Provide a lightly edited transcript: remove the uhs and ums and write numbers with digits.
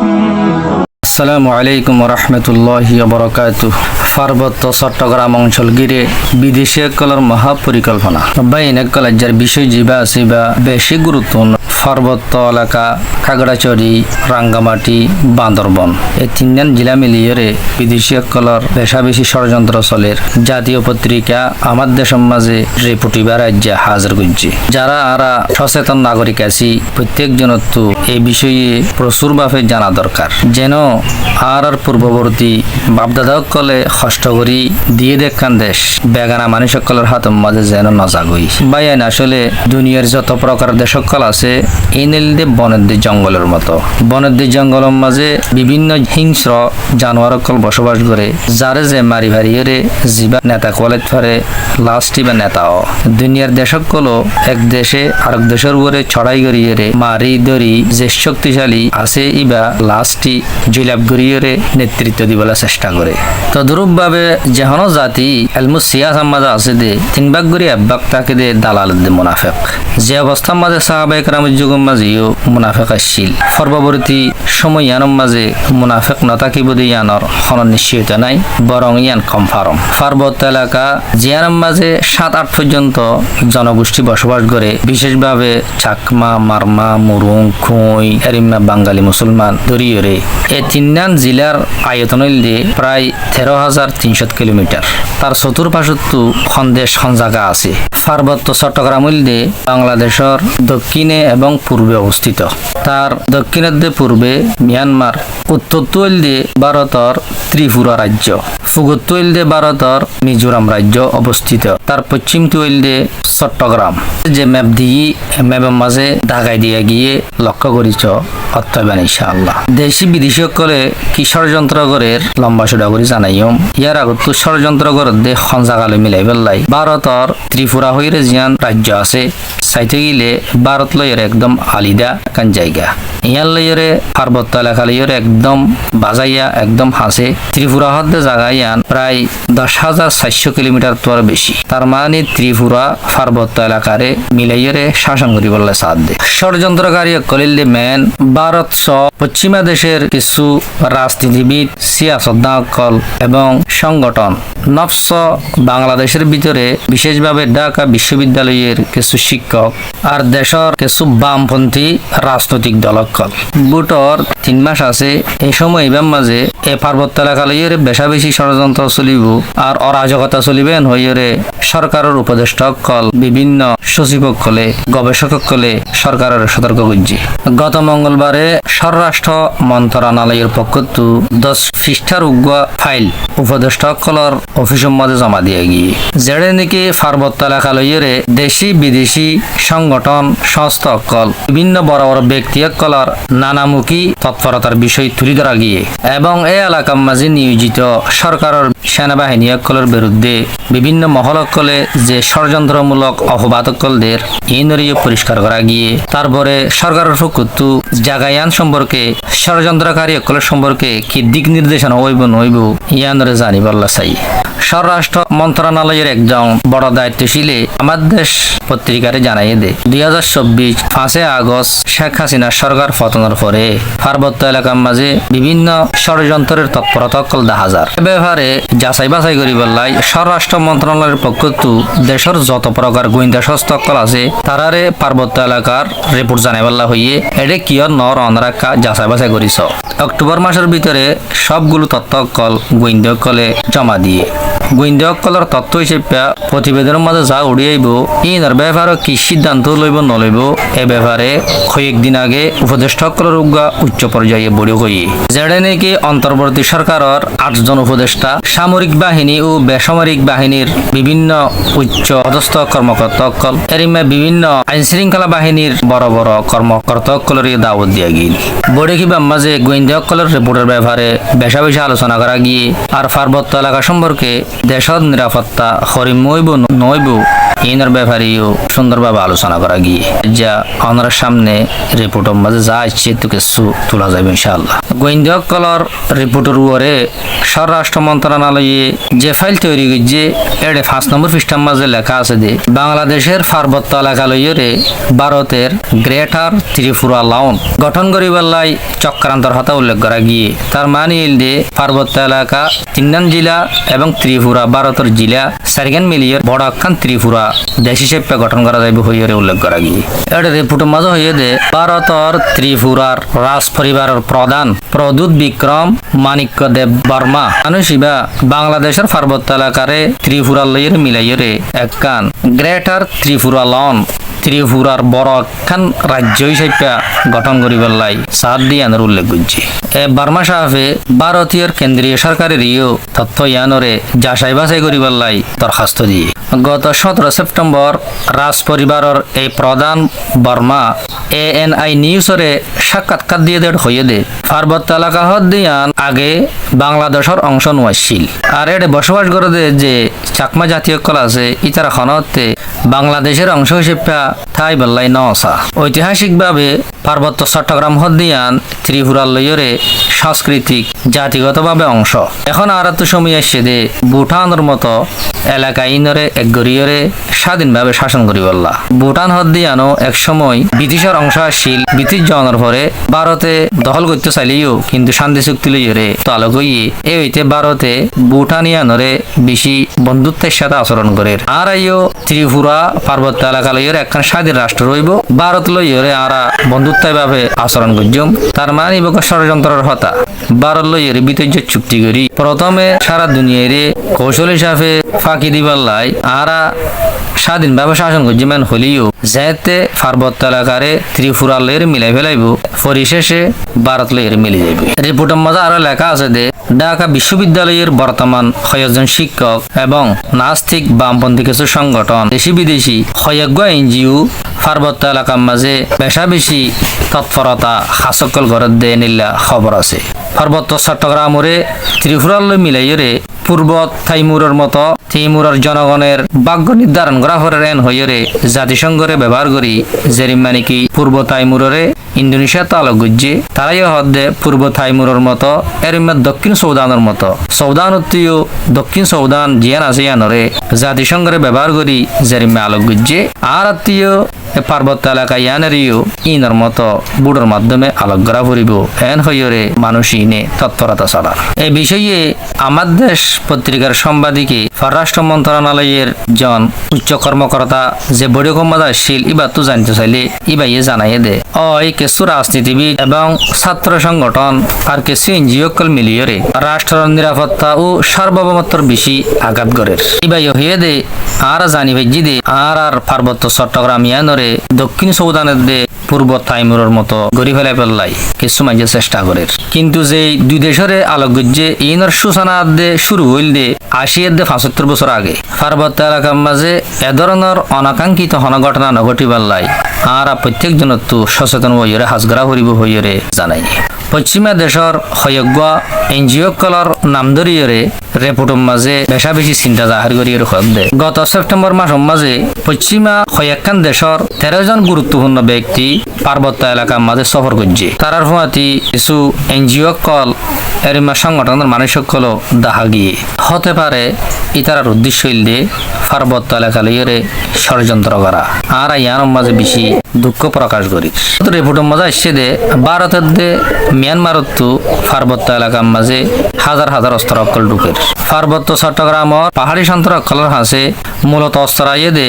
আসসালামু আলাইকুম রহমতুল্লাহি বরকাতুহ। পার্বত্য চট্টগ্রাম অঞ্চল ঘিরে বিদেশি এককলের মহাপরিকল্পনা বাইন এককলার বিষয় যা আছে বা বেশি গুরুত্বপূর্ণ। পার্বত্য এলাকা খাগড়াছড়ি, রাঙ্গামাটি, বান্দরবন এই তিনজন জেলা মিলিয়ে বিদেশি এককলের বেশি ষড়যন্ত্র চলের জাতীয় পত্রিকা আমার দেশের মাঝে রিপোর্টিবা রাজ্যে হাজির করছে। যারা আরা সচেতন নাগরিক আছি প্রত্যেকজনত্ব এই বিষয়ে প্রচুরভাবে জানা দরকার, যেন আর পূর্ববর্তী বাপদাদা কলে কষ্ট করি দিয়ে দেখান দেশ বেগানা মানুষ সকলের হাতের মাঝে যেন নজাগই বাইন। আসলে দুনিয়ার যত প্রকার দেশ সকল আছে এই নীলদে বনের দি জঙ্গলের মতো। বনের দি জঙ্গলের মাঝে বিভিন্ন হিংস্র জানোয়ার সকল বসবাস করে, যারে যে মারি ভারিয়ে জীবা নেতা কলেজ ফারে লাস্টি বা নেতাও দুনিয়ার দেশ সকল এক দেশে আরেক দেশের উপরে ছড়াই গড়িয়ে মারি দরি যে শক্তিশালী আছে ইবা লাস্টি জৈলাভ গড়িয়ে নেতৃত্ব দিবলৈ চেষ্টা করে। তদরূপ ভাবে যেহন জাতি এলমু সিয়াসার মাঝে আছে দে তিন ভাগ করে এক ভাগ তাকে দে দালাল দে মুনাফেক। যে অবস্থার মাঝে সাহাবায়ে কেরামের যুগের মাঝেও মুনাফেক আসছিল, পরবর্তী সময় ইয়ানোর মাঝে মুনাফেক নথাকিব দিয়ে ইয়ানোর কোনো নিশ্চয়তা নাই, বরং ইয়ান কম ফারম। পার্বত্য এলাকা জিয়ানোর মাঝে 7-8 পর্যন্ত জনগোষ্ঠী বসবাস করে, বিশেষভাবে চাকমা, মারমা, মুরুং, খুঁই, এরিমা, বাঙালি, মুসলমান ধরিয়ে এই তিনজন জেলার আয়তন হইলে প্রায় 13,300 কিলোমিটার। তার চতুর্পাশতো সন্দেশ জায়গা আছে। পার্বত্য চট্টগ্রাম হইলে বাংলাদেশের দক্ষিণে এবং পূর্বে অবস্থিত। তার দক্ষিণের পূর্বে মিয়ানমার, উত্তরতো হইলে ভারতের ত্রিপুরা রাজ্য, পূর্বতো হইলে ভারতের মিজোরাম রাজ্য অবস্থিত। তার পশ্চিমতো হইলে চট্টগ্রাম। যে ম্যাপ দিয়ে ম্যাপের মাঝে ঢাকায় দিয়ে গিয়ে লক্ষ্য করিছ অত্যবান ইনশাআল্লাহ। দেশি বিদেশী সকলে কি ষড়যন্ত্র করে লম্বা সুডা করে জানাইম। ইয়ার আগত ষড়যন্ত্র করে দেশ সঞ্জাগালে মিলাই পেলাই ভারতের ত্রিপুরা হইরে জিয়ান রাজ্য আছে চাইতে গেলে ভারত লইয়ের একদম আলিদা কান জায়গা। ইয়ার লইয়েরে পার্বত্য এলাকা লইয়ের একদম বাজাইয়া একদম হাসে। ত্রিপুরা হদ্দে জাগাইয়ান প্রায় 10,400 কিলোমিটার তোর বেশি। তার মানে ত্রিপুরা পার্বত্য এলাকারে মিলাইয়েরে শাসন করি বললে সাথ দে। ষড়যন্ত্রকারী কলিলে মেন ভারত সহ পশ্চিমা দেশের কিছু রাজনীতিবিদ, সিয়াসতদান এবং সংগঠন নফস বাংলাদেশের ভিতরে বিশেষভাবে ঢাকা বিশ্ববিদ্যালয়ের কিছু শিক্ষক আর দেশের কিছু বামপন্থী রাজনৈতিক দলকল বুটর 3 মাস আছে। এই সময় এবার মাঝে এই পার্বত্য এলাকা লইয়ের বেশি ষড়যন্ত্র চলিব আর অরাজকতা চলিবেন হইরে সরকারের উপদেষ্টা কল বিভিন্ন সচিব কলে গবেষক কলে সরকারের সতর্ক করছি। গত মঙ্গলবারে স্বরাষ্ট্র মন্ত্রণালয়ের পক্ষ 10 পৃষ্ঠার উগ্র ফাইল উপদেষ্টা কলর অফিসের মাঝে জমা দিয়ে গিয়ে যেড়ে নাকি পার্বত্য এলাকা লইয়েরে দেশি বিদেশি সংগঠন সংস্থা কল বিভিন্ন বড় বড় ব্যক্তি কলর নানামুখী তৎপরতার বিষয় তুলে ধরা গিয়ে এবং এই এলাকার মাঝে নিয়োজিত সরকারের সেনাবাহিনী কলের বিরুদ্ধে বিভিন্ন মহলকলে যে ষড়যন্ত্রমূলক অপবাদকলদের ইনরিয়ে পরিষ্কার করা গিয়ে তারপরে সরকারের পক্ষতু জাগায়ান সম্পর্কে ষড়যন্ত্রকারী কলের সম্পর্কে কি দিক নির্দেশনা হইব নইব ইয়ানরে জানি বললা চাই। স্বরাষ্ট্র মন্ত্রণালয়ের একজন বড় দায়িত্বশীলে আমার দেশ পত্রিকারে জানাইয়ে দে 2024 5 আগস্ট শেখ হাসিনার সরকার পতনের পরে পার্বত্য এলাকার মাঝে বিভিন্ন ষড়যন্ত্রের তৎপরতা কল দেখা যায়। এ ব্যাপারে যাচাই বাছাই করি বললাই স্বরাষ্ট্র মন্ত্রণালয়ের পক্ষতু দেশের যত প্রকার গোয়েন্দা সংস্থা কল আছে তারারে পার্বত্য এলাকার রিপোর্ট জানাই বললা হইয়ে এটা কিয়র নর অনরাখা যাচাই বাছাই করিস। অক্টোবর মাসের ভিতরে সবগুলো তথ্য কল গোয়েন্দা কলে জমা দিয়ে গোয়েন্দা কলের তথ্য হিসেবে প্রতিবেদনের মাঝে যা উড়িয়াইব ইনার ব্যাপারে কি সিদ্ধান্ত লইব নলইব এ ব্যাপারে কয়েকদিন আগে উপদেষ্টা কলের উচ্চ পর্যায়ে বড়ি হই যেটা নাকি অন্তর্বর্তী সরকারের 8 জন উপদেষ্টা সামরিক বাহিনী ও বেসামরিক বাহিনীর বিভিন্ন উচ্চ পদস্থ কর্মকর্তা কল এরিমা বিভিন্ন আইন শৃঙ্খলা বাহিনীর বড় বড় কর্মকর্তা কলের দাওয়াত দিয়া গিয়ে বড়ি কিবা মাঝে গোয়েন্দা কলের রিপোর্টের ব্যাপারে বেশি আলোচনা করা গিয়ে আর পার্বত্য এলাকা সম্পর্কে দেশত নিরাপত্তা হরিমইব নইব ইনার ব্যাপারেও সুন্দরভাবে আলোচনা করা গিয়ে যা আমার সামনে রিপোর্টের মাঝে যা ইচ্ছে তো কিছু তোলা যাবে ইনশাআল্লাহ। গোয়েন্দাসকলের রিপোর্টের উপরে স্বরাষ্ট্র মন্ত্রণালয়ে যে ফাইল তৈরি করছে এর 5 নম্বর পৃষ্ঠার মাঝে লেখা আছে যে বাংলাদেশের পার্বত্য এলাকা লইয়ে ভারতের গ্রেটার ত্রিপুরা লাউন গঠন করিবার লাই চক্রান্তর হতা উল্লেখ করা গিয়ে তার মানে ইল যে পার্বত্য এলাকা 3 জেলা এবং ত্রিপুরা ভারতের জেলা সারিগান মিলিয়ে বড় একখান ত্রিপুরা দেশ হিসেবে গঠন করা যাবে হইয়ারে উল্লেখ করা গিয়ে এটা রিপোর্টের মাঝে হইয়ে দে ভারতের ত্রিপুরার রাজ পরিবারের প্রধান প্রদ্যুৎ বিক্রম মাণিক্য দেব বর্মা মানুষিবা বাংলাদেশের পার্বত্য এলাকারে ত্রিপুরা লইয়ের মিলাইয়েরে একখান গ্রেটার ত্রিপুরা লন ত্রিপুরার বড় একখান রাজ্য হিসেবে গঠন করিবার লাই সাত দিয়ানোর উল্লেখ করছে। বর্মা সাহেবে ভারতীয় কেন্দ্রীয় সরকারের তথ্য ইয়ানরে যাচাই বাছাই করিবার লাই দরখাস্ত দিয়ে গত 17 সেপ্টেম্বর রাজ পরিবারের এই প্রধান বর্মা ANI নিউজরে সাক্ষাৎকার দিয়ে দেড় হইয়ে দে পার্বত্য এলাকা হদ দিয়ান আগে বাংলাদেশের অংশ নয়াছিল আর এটা বসবাস করে দে যে চাকমা জাতীয় কলা আছে ইতারা খনতে বাংলাদেশের অংশ হিসেবে ঠাই বেল্লাই নসা ঐতিহাসিকভাবে পার্বত্য চট্টগ্রাম হদ দিয়ান ত্রিপুরার লইয়রে সাংস্কৃতিক জাতিগতভাবে অংশ এখন আর তো সময় আসছে দে ভুটানের মতো এলাকা ইনরে এক গড়িয়রে স্বাধীনভাবে শাসন করি বললা ভুটান হদ দিয়ানো এক সময় ব্রিটিশের অংশ আসছিল ব্রিটিশ জনের পরে ভারতে দখল করতে চাইলেও কিন্তু শান্তি চুক্তি লইয়রে তো আলোক হইয়ে এই হইতে ভারতে ভুটানিয়ানরে বেশি বন্ধুত্বের সাথে আচরণ করে আর আইও ত্রিপুরা পার্বত্য এলাকা লইয়রে একখান স্বাধীন রাষ্ট্র রইব ভারত লইয়রে আরা বন্ধুত্বভাবে আচরণ করছম তার মানে ষড়যন্ত্রের হতা ভারত লইয়রে বিতর্য চুক্তি করি প্রথমে সারা দুনিয়ারে কৌশল হিসাবে ফাঁকি দিবার লাই আরা স্বাধীনভাবে শাসন করছে মান হলিও যেতে পার্বত্য এলাকারে ত্রিপুরা লইয়ের মিলাই ফেলাইব পরিশেষে ভারত লইয়ের মিলে যাইবে। রিপোর্টের মধ্যে আরো লেখা আছে যে ঢাকা বিশ্ববিদ্যালয়ের বর্তমান কয়েকজন শিক্ষক এবং নাস্তিক বামপন্থী কিছু সংগঠন দেশি বিদেশি কয়েকগ NGO পার্বত্য এলাকার মাঝে বেশা বেশি তৎপরতা হাসকল ঘরের দেয় নিলা খবর আছে। পার্বত্য চট্টগ্রামরে ত্রিপুরালয় মিলাইরে পূর্ব থাইমুরের মতো তিমুরের জনগণের ভাগ্য নির্ধারণ করা হরে এন হইরে জাতিসংঘরে ব্যবহার করি যেরিম মানে কি পূর্ব থাইমুরে ইন্দোনেশিয়া তালক গুজে তারাই হদ্দে পূর্ব থাইমুরের মতো এরিম দক্ষিণ সৌদানের মতো সৌদানত্তীয় দক্ষিণ সৌদান জিয়ান আছে ইয়ানরে জাতিসংঘরে ব্যবহার করি যেরিমে আলোক গুজে আর আত্মীয় পার্বত্য এলাকা ইয়ানেরিও ইনর মতো বুড়োর মাধ্যমে আলোক করা ফুরিব এন হইরে মানুষ ইনে তৎপরতা চলা এই বিষয়ে আমার দেশ পত্রিকার সাংবাদিকে পররাষ্ট্র মন্ত্রণালয়ের জন উচ্চ কর্মকর্তা যে বড় ক্ষমতা আসছিল ইবা তো জানতে চাইলে ইবাইয়ে জানাইয়ে দে ওই কিছু রাজনীতিবিদ এবং ছাত্র সংগঠন আর কিছু NGO কল মিলিয়ে রাষ্ট্রের নিরাপত্তা ও সার্বভৌমত্বর বেশি আঘাত করে ইবাই হয়ে দে আর জানি ভাইজি দে আর পার্বত্য চট্টগ্রাম ইয়ানরে দক্ষিণ সৌদানের দে পূর্ব তাইমুরের মতো গড়ি ফেলাই পেলাই কিছু মাঝে চেষ্টা করে কিন্তু যে দুই দেশের আলোক গজ্জে ইনর সূচনা দে শুরু হইল দে 80-75 বছর আগে পার্বত্য এলাকার মাঝে এ ধরনের অনাকাঙ্ক্ষিত ঘটনা নঘটিবার লাই আর প্রত্যেক জনত সচেতন হইরে হাজগরা করিব হইরে জানাই পশ্চিমা দেশের হয়জ্ঞ NGO কলর নাম ধরিয়ে রিপোর্টের মাঝে বেশা বেশি চিন্তা জাহির করিয়ে দে গত সেপ্টেম্বর মাসের মাঝে পশ্চিমা কয়েকখান দেশের 13 জন গুরুত্বপূর্ণ ব্যক্তি পার্বত্য এলাকার মাঝে সফর করছে তারার ফলাতি কিছু NGO কল এরিমা সংগঠনের মানুষ সকল দেখা গিয়ে হতে পারে ইতারার উদ্দেশ্য হইলে পার্বত্য এলাকা লইয়ে ষড়যন্ত্র করা আর ইয়ার মাঝে বেশি দুঃখ প্রকাশ করি রিপোর্টের মাঝে আসছে দে ভারতের দে মিয়ানমারত পার্বত্য এলাকার মাঝে হাজার হাজার অস্ত্র অকল ঢুকের পার্বত্য চট্টগ্রামর পাহাড়ি সন্ত্রাস অকলের হাসে মূলত অস্ত্র আইয়ে দে